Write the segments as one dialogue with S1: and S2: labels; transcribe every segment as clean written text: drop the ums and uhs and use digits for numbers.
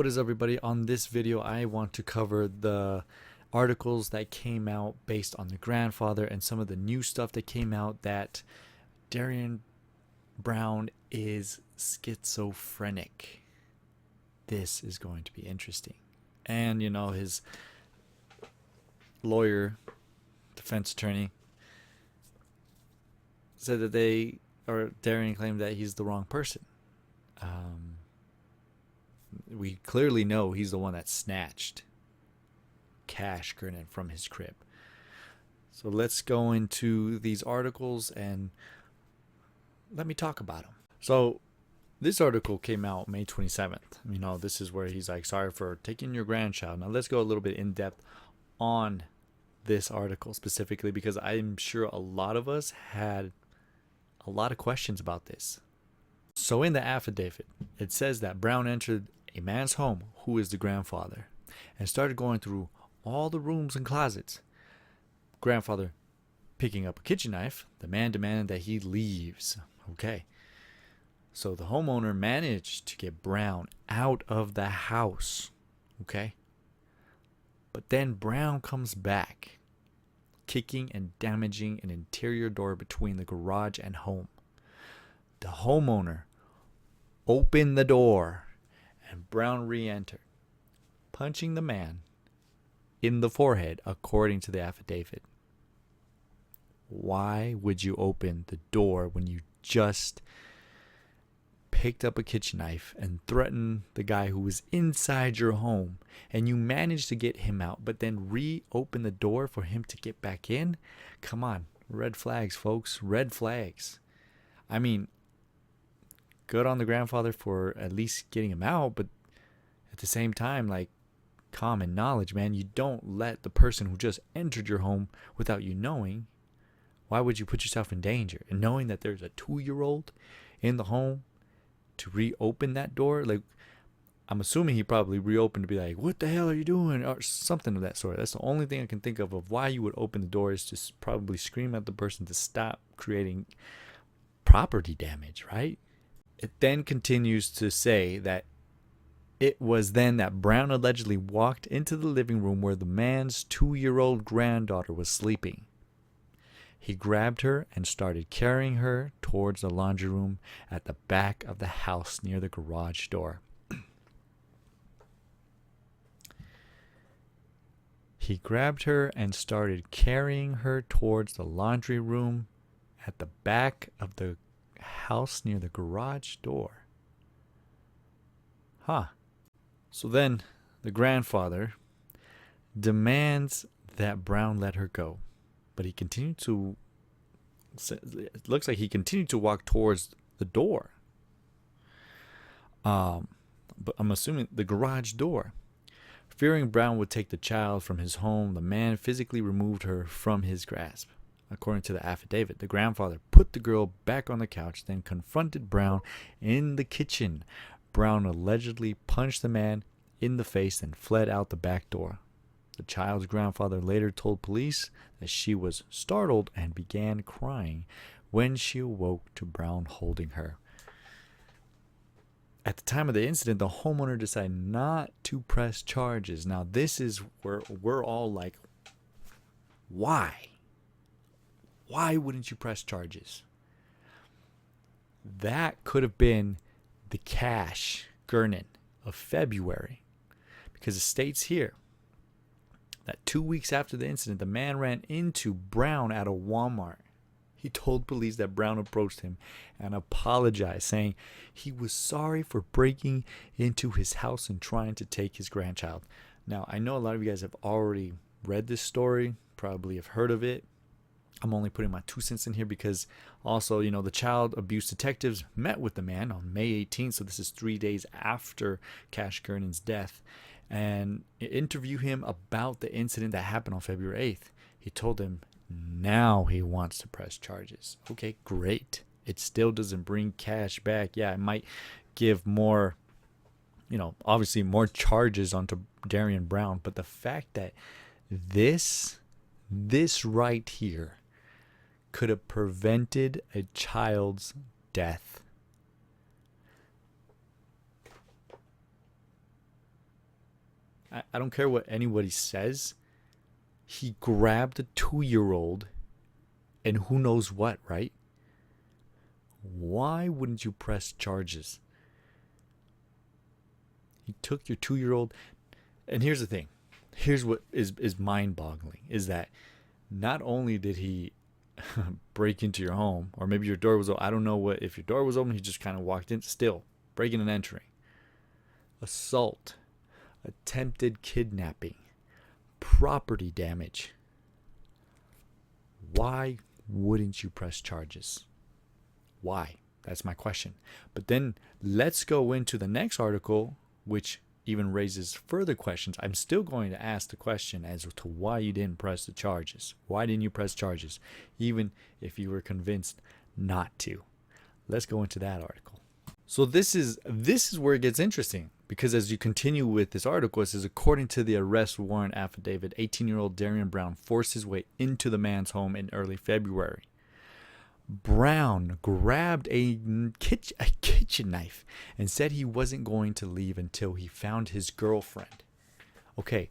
S1: What is up, everybody? On this video I want to cover the articles that came out based on the grandfather and some of the new stuff that came out that Gernon Brown is schizophrenic. This is going to be interesting. And his lawyer, defense attorney, said that Gernon claimed that he's the wrong person. We clearly know he's the one that snatched Cash Gernon from his crib. So let's go into these articles and let me talk about them. So this article came out May 27th. This is where he's like, sorry for taking your grandchild. Now let's go a little bit in depth on this article specifically, because I'm sure a lot of us had a lot of questions about this. So in the affidavit, it says that Brown entered a man's home, who is the grandfather, and started going through all the rooms and closets. Grandfather picking up a kitchen knife. The man demanded that he leaves. Okay. So the homeowner managed to get Brown out of the house. Okay. But then Brown comes back, kicking and damaging an interior door between the garage and home. The homeowner opened the door and Brown re-entered, punching the man in the forehead, according to the affidavit. Why would you open the door when you just picked up a kitchen knife and threatened the guy who was inside your home, and you managed to get him out, but then reopen the door for him to get back in? Come on, red flags, folks, red flags. Good on the grandfather for at least getting him out, but at the same time, like, common knowledge, man, you don't let the person who just entered your home without you knowing. Why would you put yourself in danger? And knowing that there's a 2-year-old in the home, to reopen that door, like, I'm assuming he probably reopened to be like, what the hell are you doing, or something of that sort. That's the only thing I can think of why you would open the door, is to probably scream at the person to stop creating property damage, right? It then continues to say that it was then that Brown allegedly walked into the living room where the man's 2-year-old granddaughter was sleeping. He grabbed her and started carrying her towards the laundry room at the back of the house near the garage door. He grabbed her and started carrying her towards the laundry room at the back of the house near the garage door. So then the grandfather demands that Brown let her go, but it looks like he continued to walk towards the door. But I'm assuming the garage door. Fearing Brown would take the child from his home, the man physically removed her from his grasp. According to the affidavit, the grandfather put the girl back on the couch, then confronted Brown in the kitchen. Brown allegedly punched the man in the face and fled out the back door. The child's grandfather later told police that she was startled and began crying when she awoke to Brown holding her. At the time of the incident, the homeowner decided not to press charges. Now, this is where we're all like, why? Why wouldn't you press charges? That could have been the Cash Gernon of February, because it states here that 2 weeks after the incident, the man ran into Brown at a Walmart. He told police that Brown approached him and apologized, saying he was sorry for breaking into his house and trying to take his grandchild. Now, I know a lot of you guys have already read this story, probably have heard of it. I'm only putting my 2 cents in here because also, the child abuse detectives met with the man on May 18th. So this is 3 days after Cash Gernon's death, and interview him about the incident that happened on February 8th. He told them now he wants to press charges. Okay, great. It still doesn't bring Cash back. Yeah, it might give more, obviously more charges onto Gernon Brown. But the fact that this right here could have prevented a child's death I don't care what anybody says. He grabbed a 2-year-old and who knows what, right? Why wouldn't you press charges? He took your 2-year-old. And here's the thing. Here's what is mind-boggling, is that not only did he break into your home, or maybe your door was open. I don't know what, if your door was open, he just kind of walked in. Still, breaking and entering. Assault, attempted kidnapping, property damage. Why wouldn't you press charges? Why? That's my question. But then let's go into the next article, which even raises further questions. I'm still going to ask the question as to why you didn't press the charges. Why didn't you press charges, even if you were convinced not to? Let's go into that article. So this is where it gets interesting, because as you continue with this article, it says, according to the arrest warrant affidavit, 18-year-old Gernon Brown forced his way into the man's home in early February. Brown grabbed a kitchen knife and said he wasn't going to leave until he found his girlfriend. Okay,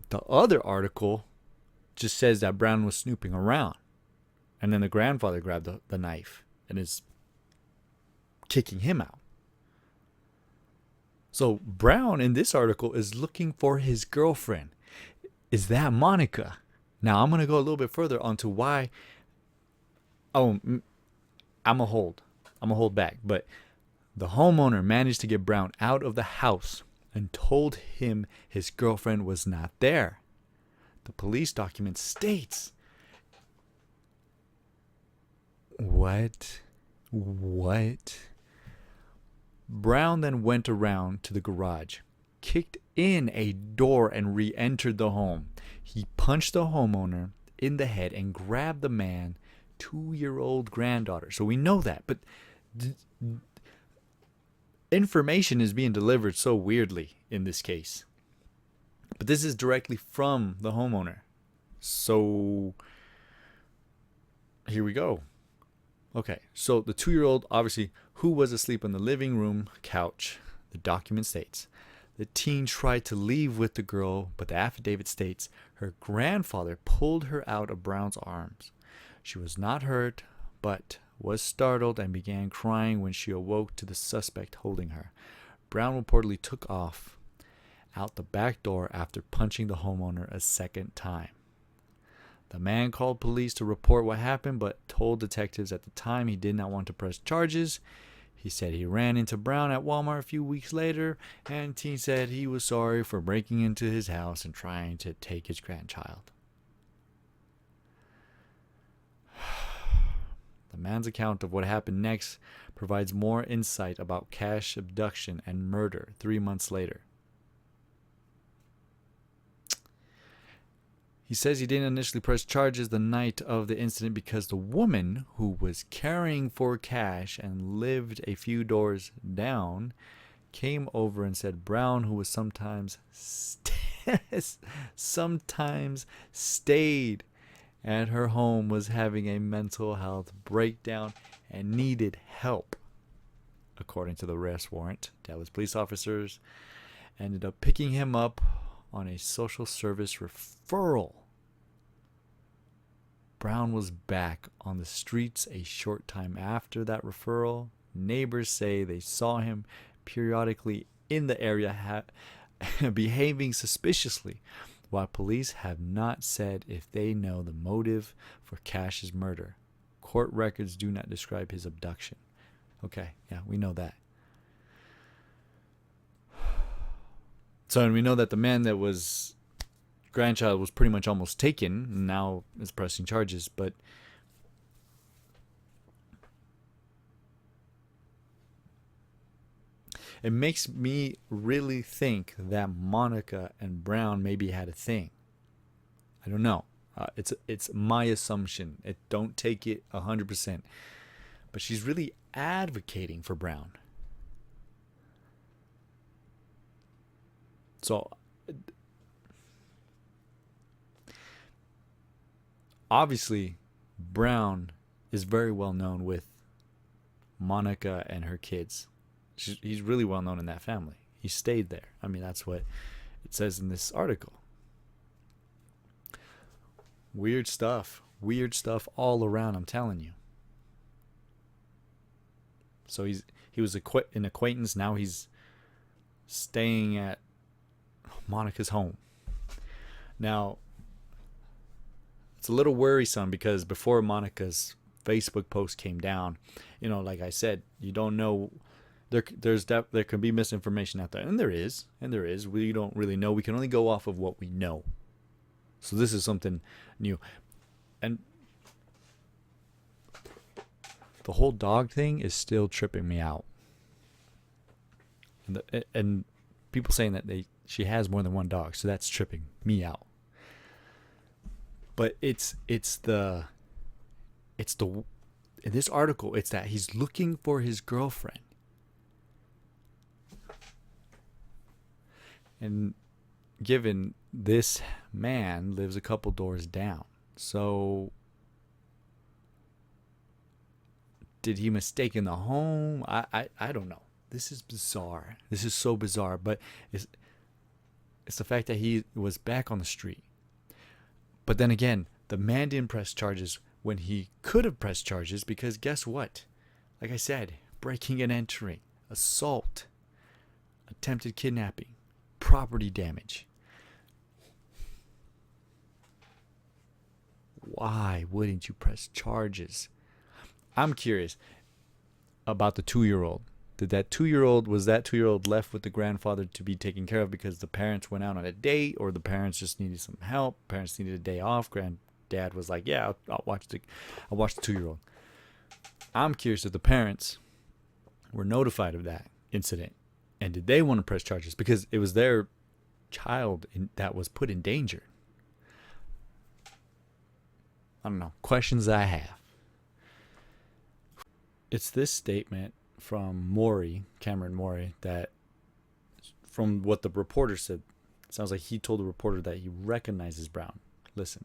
S1: the other article just says that Brown was snooping around, and then the grandfather grabbed the knife and is kicking him out. So Brown in this article is looking for his girlfriend. Is that Monica? Now I'm going to go a little bit further onto why. Oh, I'm a hold back. But the homeowner managed to get Brown out of the house and told him his girlfriend was not there. The police document states. What? Brown then went around to the garage, kicked in a door, and re-entered the home. He punched the homeowner in the head and grabbed the man 2-year-old granddaughter. So we know that, but information is being delivered so weirdly in this case. But this is directly from the homeowner. So here we go. Okay, so the 2-year-old, obviously, who was asleep on the living room couch, the document states. The teen tried to leave with the girl, but the affidavit states her grandfather pulled her out of Brown's arms. She was not hurt, but was startled and began crying when she awoke to the suspect holding her. Brown reportedly took off out the back door after punching the homeowner a second time. The man called police to report what happened, but told detectives at the time he did not want to press charges. He said he ran into Brown at Walmart a few weeks later, and teen said he was sorry for breaking into his house and trying to take his grandchild. The man's account of what happened next provides more insight about Cash's abduction and murder 3 months later. He says he didn't initially press charges the night of the incident because the woman who was caring for Cash and lived a few doors down came over and said Brown, who was sometimes stayed at her home, was having a mental health breakdown and needed help. According to the arrest warrant, Dallas police officers ended up picking him up on a social service referral. Brown was back on the streets a short time after that referral. Neighbors say they saw him periodically in the area behaving suspiciously, while police have not said if they know the motive for Cash's murder. Court records do not describe his abduction. Okay, yeah, we know that. So, and we know that the man that was grandchild was pretty much almost taken, and now is pressing charges, but it makes me really think that Monica and Brown maybe had a thing. I don't know. It's my assumption. Don't take it 100%. But she's really advocating for Brown. So obviously, Brown is very well known with Monica and her kids. He's really well known in that family. He stayed there. I mean, that's what It says in this article. Weird stuff. Weird stuff all around, I'm telling you. So he was an acquaintance. Now he's staying at Monica's home. Now, it's a little worrisome because before Monica's Facebook post came down, like I said, you don't know. There can be misinformation out there, and there is. We don't really know. We can only go off of what we know. So this is something new, and the whole dog thing is still tripping me out. And people saying that she has more than one dog, so that's tripping me out. But it's in this article, it's that he's looking for his girlfriend. And given this man lives a couple doors down, so did he mistake the home? I don't know. This is bizarre. This is so bizarre. But it's the fact that he was back on the street. But then again, the man didn't press charges when he could have pressed charges, because guess what? Like I said, breaking and entering, assault, attempted kidnapping, property damage. Why wouldn't you press charges? I'm curious about the 2-year-old. Was that 2-year-old left with the grandfather to be taken care of because the parents went out on a date, or the parents just needed some help? Parents needed a day off. Granddad was like, "Yeah, I'll watch the 2-year-old." I'm curious if the parents were notified of that incident, and did they want to press charges because it was their child that was put in danger. I don't know. Questions I have. It's this statement from Cameron Morey, that from what the reporter said, it sounds like he told the reporter that he recognizes Brown. Listen.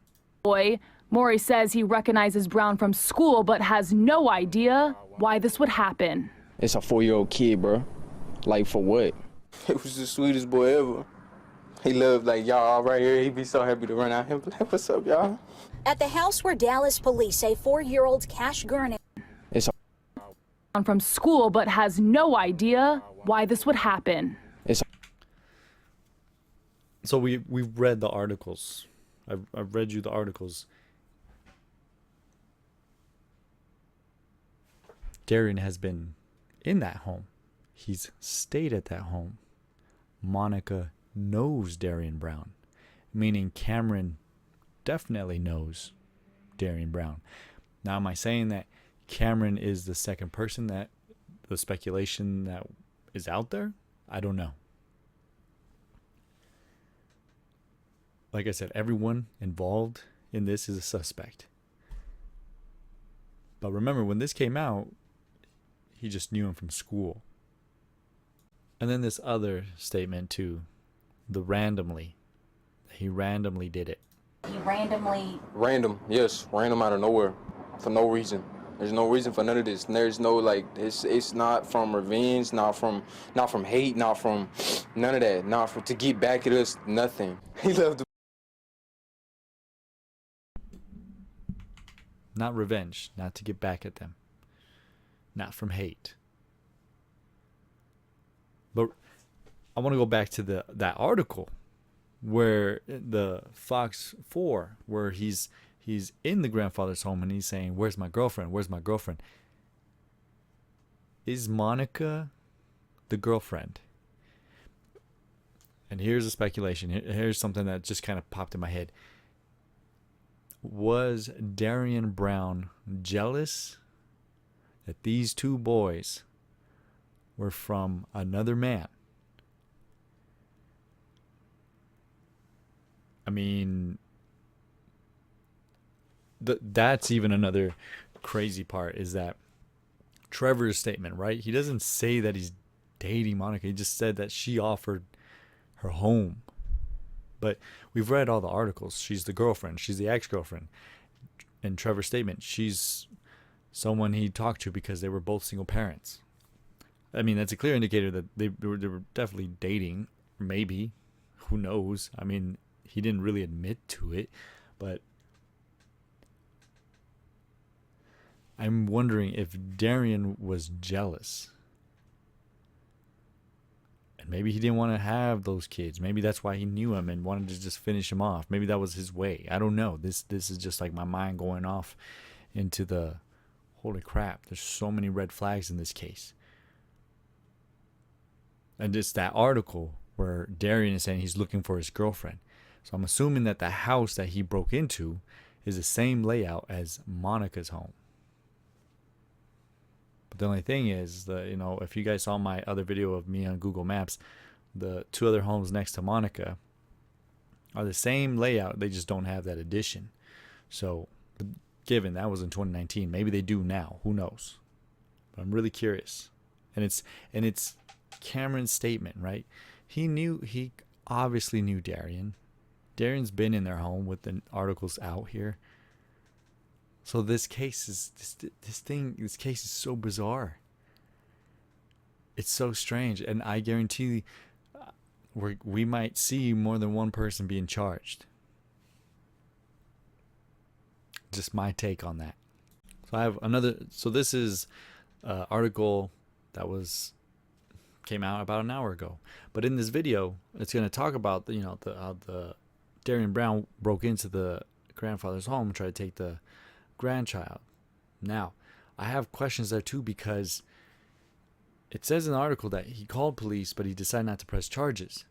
S2: Morey says he recognizes Brown from school, but has no idea why this would happen.
S3: It's a 4-year-old kid, bro. Like, for what?
S4: It was the sweetest boy ever. He loved, y'all right here. He'd be so happy to run out here. Like, what's up, y'all?
S5: At the house where Dallas police say 4-year-old Cash Gernon
S2: from school, but has no idea why this would happen.
S1: So we've read the articles. I've read you the articles. Darian has been in that home. He's stayed at that home. Monica knows Darian Brown, meaning Cameron definitely knows Darian Brown. Now, am I saying that Cameron is the second person, that the speculation that is out there? I don't know. Like I said, everyone involved in this is a suspect. But remember, when this came out, he just knew him from school. And then this other statement too, he randomly did it.
S4: Random, yes, random out of nowhere, for no reason. There's no reason for none of this. There's no it's not from revenge, not from hate, not from none of that. Not to get back at us, nothing. He loved.
S1: Not revenge, not to get back at them, not from hate. But I want to go back to that article where the Fox 4, where he's in the grandfather's home and he's saying, "Where's my girlfriend? Where's my girlfriend?" Is Monica the girlfriend? And here's a speculation. Here's something that just kind of popped in my head. Was Darian Brown jealous that these two boys were from another man? I mean, that's even another crazy part, is that Trevor's statement, right? He doesn't say that he's dating Monica. He just said that she offered her home. But we've read all the articles. She's the girlfriend. She's the ex-girlfriend. In Trevor's statement, she's someone he talked to because they were both single parents. I mean, that's a clear indicator that they were definitely dating. Maybe. who knows? I mean, he didn't really admit to it, but I'm wondering if Darian was jealous. And maybe he didn't want to have those kids. Maybe that's why he knew him and wanted to just finish him off. Maybe that was his way. I don't know. This is just like my mind going off into the, holy crap, there's so many red flags in this case. And it's that article where Darian is saying he's looking for his girlfriend. So I'm assuming that the house that he broke into is the same layout as Monica's home. But the only thing is, if you guys saw my other video of me on Google Maps, the two other homes next to Monica are the same layout. They just don't have that addition. So, given that was in 2019, maybe they do now. Who knows? But I'm really curious. And it's Cameron's statement, right? He obviously knew Darian. Darian's been in their home with the articles out here. So this case is this case is so bizarre. It's so strange, and I guarantee we might see more than one person being charged. Just my take on that. So I have another. So this is an article that came out about an hour ago. But in this video, it's going to talk about how the Darian Brown broke into the grandfather's home and tried to take the grandchild. Now, I have questions there too, because it says in the article that he called police, but he decided not to press charges.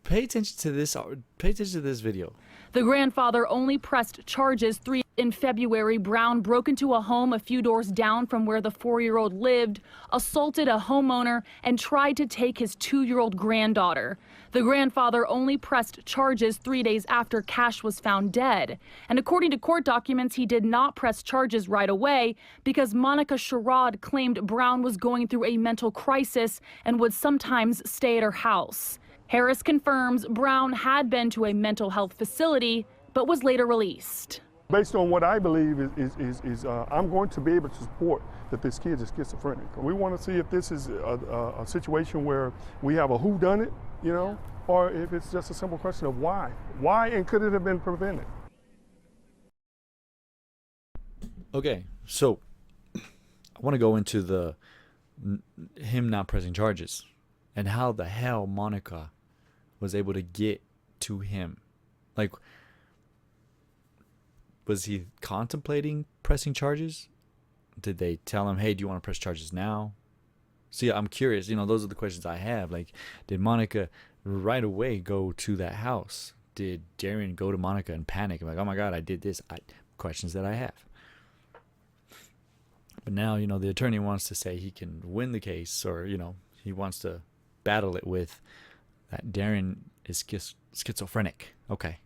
S1: Pay attention to this. Pay attention to this video.
S2: The grandfather only pressed charges in February. Brown broke into a home a few doors down from where the 4-year-old lived, assaulted a homeowner, and tried to take his 2-year-old granddaughter. The grandfather only pressed charges 3 days after Cash was found dead. And according to court documents, he did not press charges right away because Monica Sherrod claimed Brown was going through a mental crisis and would sometimes stay at her house. Harris confirms Brown had been to a mental health facility, but was later released.
S6: Based on what I believe is I'm going to be able to support that this kid is schizophrenic. We want to see if this is a situation where we have a whodunit, or if it's just a simple question of why. Why, and could it have been prevented?
S1: Okay, so I want to go into him not pressing charges and how the hell Monica was able to get to him. Like, was he contemplating pressing charges? Did they tell him, hey, do you want to press charges now? See, I'm curious. Those are the questions I have. Like, did Monica right away go to that house? Did Darian go to Monica and panic? Like, oh my God, I did this. Questions that I have. But now, the attorney wants to say he can win the case, or, he wants to battle it with that Darian is schizophrenic. Okay.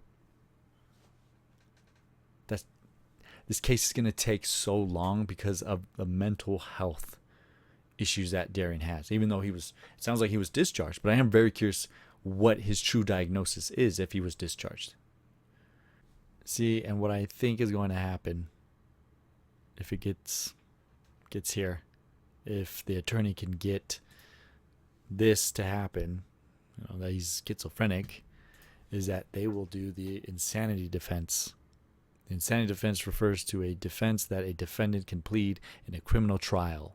S1: This case is going to take so long because of the mental health issues that Darian has. Even though it sounds like he was discharged, but I am very curious what his true diagnosis is if he was discharged. See, and what I think is going to happen if it gets here, if the attorney can get this to happen, that he's schizophrenic, is that they will do the insanity defense. The insanity defense refers to a defense that a defendant can plead in a criminal trial.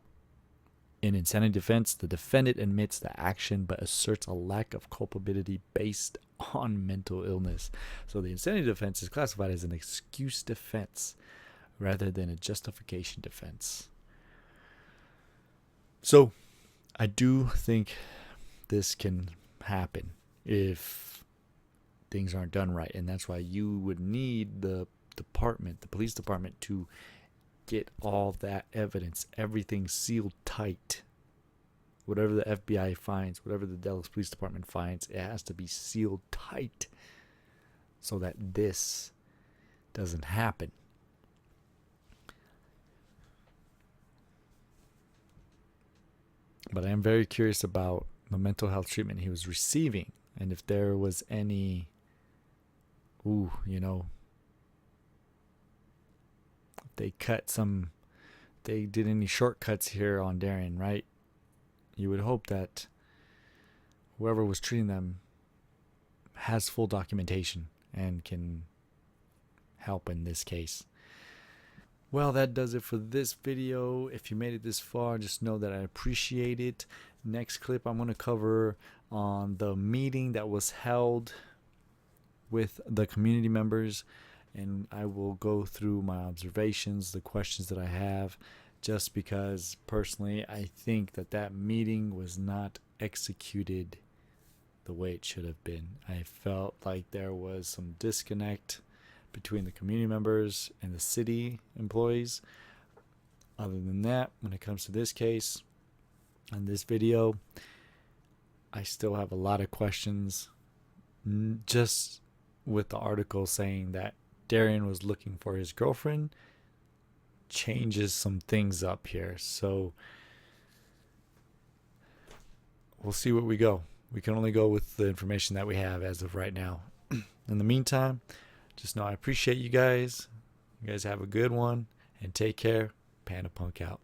S1: In insanity defense, the defendant admits the action but asserts a lack of culpability based on mental illness. So the insanity defense is classified as an excuse defense rather than a justification defense. So I do think this can happen if things aren't done right, and that's why you would need the police department, to get all that evidence, everything sealed tight. Whatever the FBI finds, whatever the Dallas Police Department finds, it has to be sealed tight so that this doesn't happen. But I am very curious about the mental health treatment he was receiving, and if there was any, they did any shortcuts here on Darian, right? You would hope that whoever was treating them has full documentation and can help in this case. Well, that does it for this video. If you made it this far, just know that I appreciate it. Next clip I'm going to cover on the meeting that was held with the community members, and I will go through my observations, the questions that I have, just because personally I think that that meeting was not executed the way it should have been. I felt like there was some disconnect between the community members and the city employees. Other than that, when it comes to this case and this video, I still have a lot of questions. Just with the article saying that Darian was looking for his girlfriend changes some things up here. So we'll see where we go. We can only go with the information that we have as of right now. In the meantime, just know I appreciate you guys. You guys have a good one and take care. Panda Punk out.